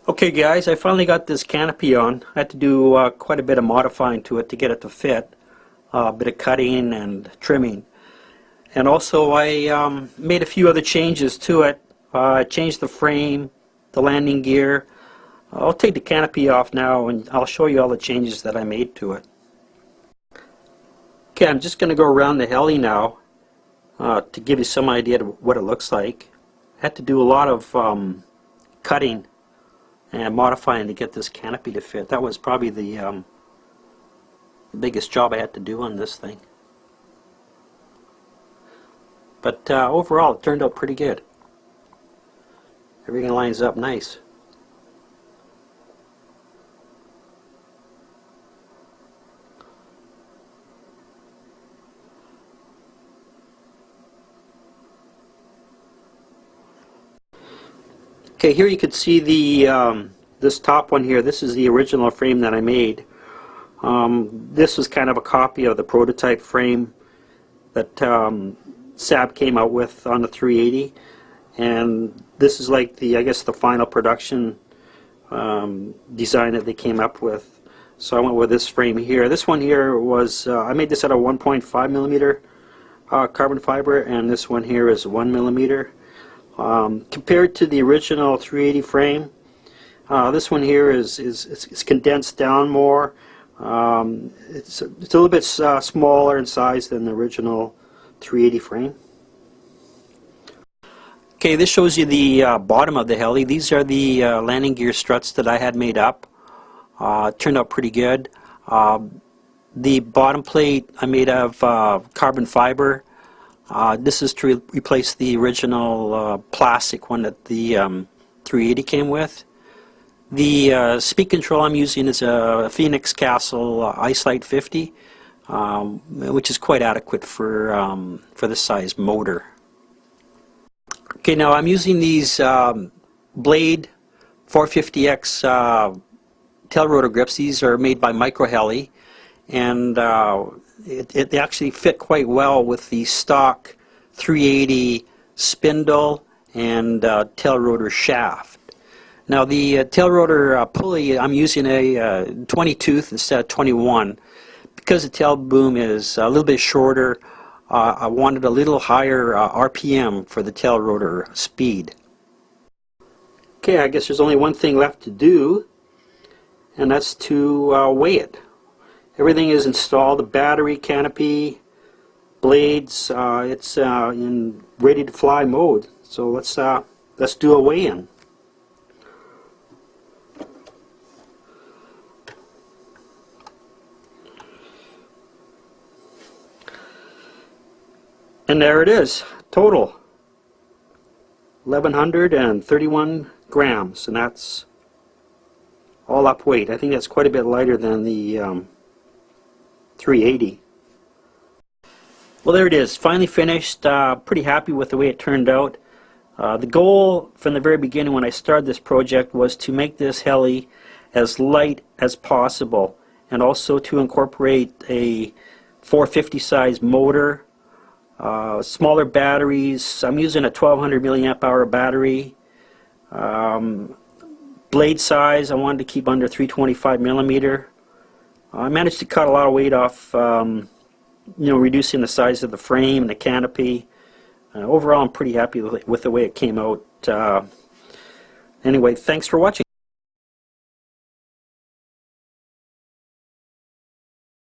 Okay guys, I finally got this canopy on. I had to do quite a bit of modifying to it to get it to fit. A bit of cutting and trimming. And also I made a few other changes to it. I changed the frame, the landing gear. I'll take the canopy off now and I'll show you all the changes that I made to it. Okay, I'm just going to go around the heli now to give you some idea of what it looks like. I had to do a lot of cutting and modifying to get this canopy to fit. That was probably the biggest job I had to do on this thing. But overall it turned out pretty good. Everything lines up nice. Okay, here you can see the this top one here. This is the original frame that I made. This was kind of a copy of the prototype frame that Saab came out with on the 380, and this is like the, I guess, the final production design that they came up with. So I went with this frame here. This one here was I made this out of 1.5 millimeter carbon fiber, and this one here is 1 millimeter. Compared to the original 380 frame, this one here is condensed down more. It's a little bit smaller in size than the original 380 frame. Okay, this shows you the bottom of the heli. These are the landing gear struts that I had made up. Turned out pretty good. The bottom plate I made of carbon fiber. This is to replace the original plastic one that the 380 came with. The speed control I'm using is a Phoenix Castle Ice Lite 50, which is quite adequate for this size motor. Okay, now I'm using these Blade 450X tail rotor grips. These are made by Micro Heli, and they actually fit quite well with the stock 380 spindle and tail rotor shaft. Now the tail rotor pulley, I'm using a 20 tooth instead of 21. Because the tail boom is a little bit shorter, I wanted a little higher RPM for the tail rotor speed. Okay, I guess there's only one thing left to do, and that's to weigh it. Everything is installed, the battery, canopy, blades, it's in ready to fly mode. So let's do a weigh-in. And there it is, total 1,131 grams, and that's all up weight. I think that's quite a bit lighter than the 380. Well, there it is, finally finished. Pretty happy with the way it turned out. The goal from the very beginning when I started this project was to make this heli as light as possible, and also to incorporate a 450 size motor, smaller batteries. I'm using a 1200 milliamp hour battery. Blade size I wanted to keep under 325 millimeter. I managed to cut a lot of weight off, reducing the size of the frame and the canopy. Overall, I'm pretty happy with the way it came out. Anyway, thanks for watching.